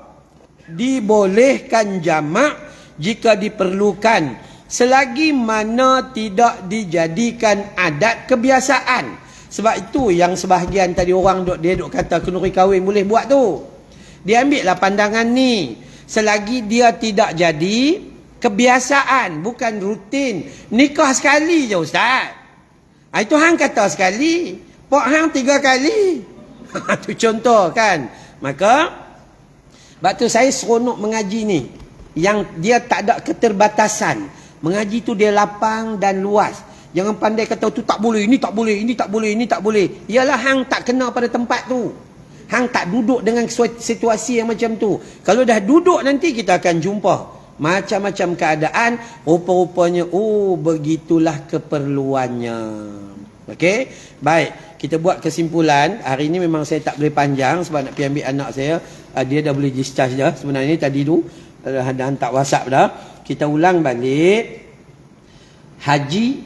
dibolehkan jamak jika diperlukan selagi mana tidak dijadikan adat kebiasaan. Sebab itu yang sebahagian tadi orang dia duk kata kenduri kahwin boleh buat tu. Dia ambil lah pandangan ni. Selagi dia tidak jadi kebiasaan, bukan rutin. Nikah sekali je ustaz. Itu hang kata sekali, pak hang 3 kali. Itu contoh kan. Maka sebab tu saya seronok mengaji ni, yang dia tak ada keterbatasan. Mengaji tu dia lapang dan luas. Jangan pandai kata tu tak boleh, ini tak boleh, ini tak boleh, ini tak boleh. Ialah hang tak kena pada tempat tu. Hang tak duduk dengan situasi yang macam tu. Kalau dah duduk nanti kita akan jumpa macam-macam keadaan. Rupa-rupanya, begitulah keperluannya. Okey? Baik, kita buat kesimpulan. Hari ni memang saya tak boleh panjang sebab nak pergi ambil anak saya. Dia dah boleh discharge dah. Sebenarnya tadi tu dah hantar WhatsApp dah. Kita ulang balik. Haji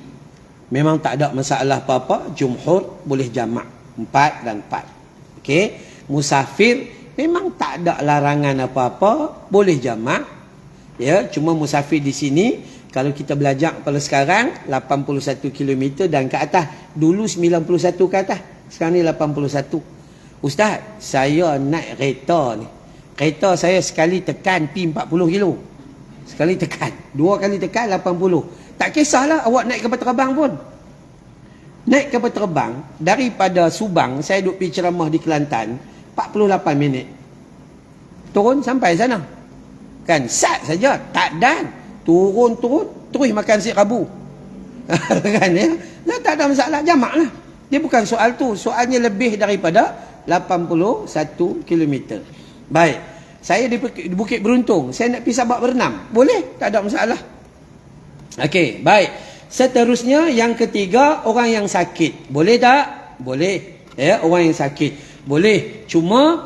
memang tak ada masalah apa-apa. Jumhur boleh jamak 4 dan 4. Okey? Musafir memang tak ada larangan apa-apa, boleh jamak. Ya, cuma musafir di sini Kalau kita belajar pada sekarang 81 km dan ke atas. Dulu 91 ke atas. Sekarang ni 81. Ustaz, saya naik kereta ni. Kereta saya sekali tekan pi 40 kilo. Sekali tekan. 2 kali tekan 80. Tak kisahlah awak naik kapal terbang pun. Naik kapal terbang daripada Subang, saya duduk pergi ceramah di Kelantan, 48 minit. Turun sampai sana. Kan, sat saja, tak dan. Turun, terus makan si rabu. Kan ya? Nah, tak ada masalah, jamak lah. Dia bukan soal tu, soalnya lebih daripada 81 km. Baik, saya di Bukit Beruntung, saya nak pergi Sabak berenam. Boleh, tak ada masalah. Okey, baik. Seterusnya yang ketiga, orang yang sakit. Boleh tak? Boleh. Ya, orang yang sakit. Boleh. Cuma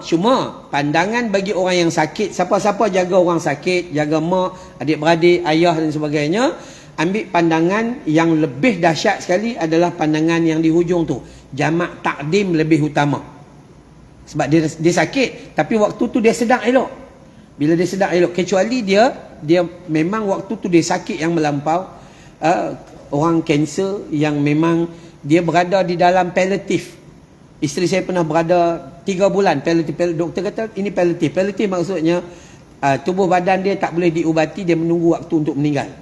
pandangan bagi orang yang sakit, siapa-siapa jaga orang sakit, jaga mak, adik-beradik, ayah dan sebagainya, ambil pandangan yang lebih dahsyat sekali adalah pandangan yang di hujung tu. Jamak takdim lebih utama. Sebab dia sakit, tapi waktu tu dia sedang elok. Bila dia sedang elok, kecuali dia memang waktu tu dia sakit yang melampau, orang kanser yang memang dia berada di dalam palliatif. Isteri saya pernah berada 3 bulan palliatif. Doktor kata ini palliatif. Palliatif maksudnya tubuh badan dia tak boleh diubati, dia menunggu waktu untuk meninggal.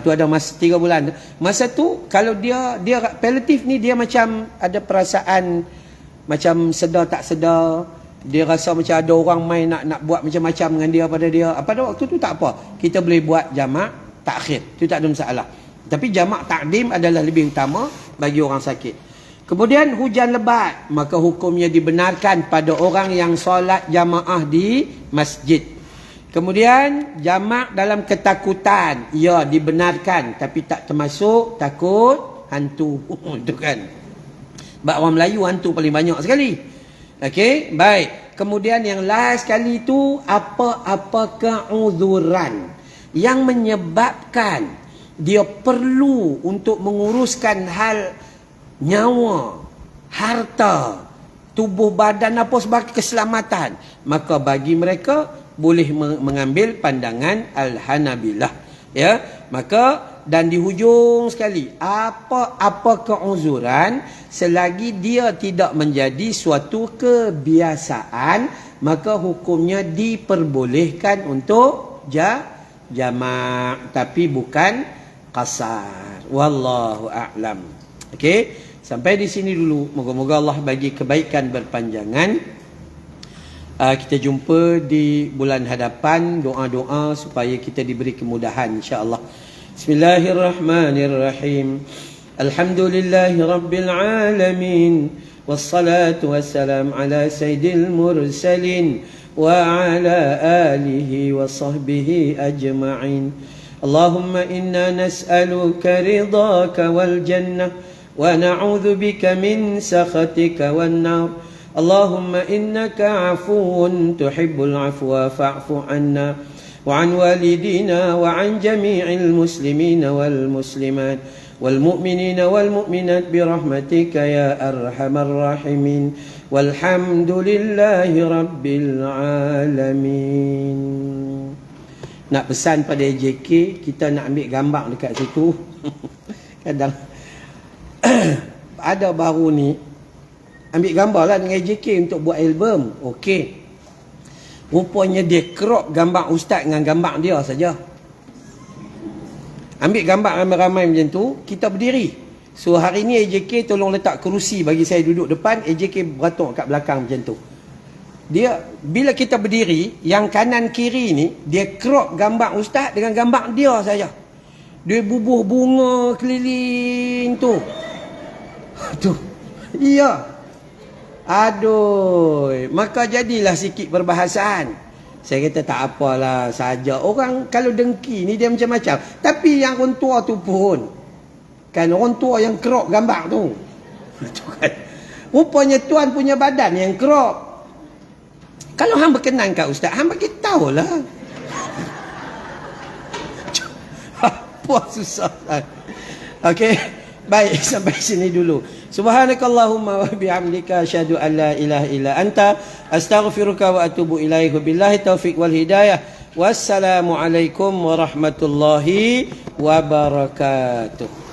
Tu ada masa 3 bulan. Masa tu kalau dia palliatif ni, dia macam ada perasaan macam sedar tak sedar. Dia rasa macam ada orang main nak buat macam-macam dengan dia pada dia. Pada waktu tu tak apa. Kita boleh buat jamak takhir. Itu tak ada masalah. Tapi jamak takdim adalah lebih utama bagi orang sakit. Kemudian hujan lebat, maka hukumnya dibenarkan pada orang yang solat jamaah di masjid. Kemudian jamak dalam ketakutan, ya dibenarkan, tapi tak termasuk takut hantu. Itu kan. Sebab orang Melayu hantu paling banyak sekali. Okey, baik. Kemudian yang last sekali itu, apa-apa keuzuran yang menyebabkan dia perlu untuk menguruskan hal nyawa, harta, tubuh badan apa sebagai keselamatan, maka bagi mereka boleh mengambil pandangan Al-Hanabilah. Ya, maka dan di hujung sekali, apa keuzuran selagi dia tidak menjadi suatu kebiasaan, maka hukumnya diperbolehkan untuk jamak, tapi bukan qasar. Wallahu a'lam. Okey, sampai di sini dulu. Moga-moga Allah bagi kebaikan berpanjangan. Kita jumpa di bulan hadapan, doa-doa supaya kita diberi kemudahan insya-Allah. Bismillahirrahmanirrahim. Alhamdulillahi rabbil alamin. Wassalatu wassalam ala sayyidil mursalin wa ala alihi wa sahbihi ajma'in. Allahumma inna nas'aluka ridhaka wal jannah wa na'udzu bika min sakhatika wan nar. Allahumma innaka 'afuwun tuhibbul 'afwa fa'fu 'anna wa 'an walidina wa 'an jami'il muslimina wal muslimat wal mu'minina wal mu'minat bi rahmatika ya arhamar rahimin. Walhamdulillahi rabbil alamin. Nak pesan pada AJK, kita nak ambil gambar dekat situ. Kadang ada baru ni, ambil gambar lah dengan AJK untuk buat album. Okey, rupanya dia crop gambar ustaz dengan gambar dia saja. Ambil gambar ramai-ramai macam tu, kita berdiri. So hari ni AJK tolong letak kerusi bagi saya duduk depan, AJK beratuk kat belakang macam tu. Dia bila kita berdiri, yang kanan kiri ni dia crop gambar ustaz dengan gambar dia saja. Dia bubuh bunga keliling tu. Tu. Iya. Aduh, maka jadilah sikit perbahasan. Saya kata tak apalah saja. Orang kalau dengki ni dia macam-macam. Tapi yang orang tua tu pun, kan orang tua yang crop gambar tu. Rupanya tuan punya badan yang crop. Kalau hang berkenan kat ustaz, hang bagi tahulah. Apa susah. Okey. Baik, sampai sini dulu. Subhanakallahumma wa bihamdika asyhadu an la ilaha illa anta astaghfiruka wa atubu ilaik. Billahi taufik wal hidayah. Wassalamualaikum warahmatullahi wabarakatuh.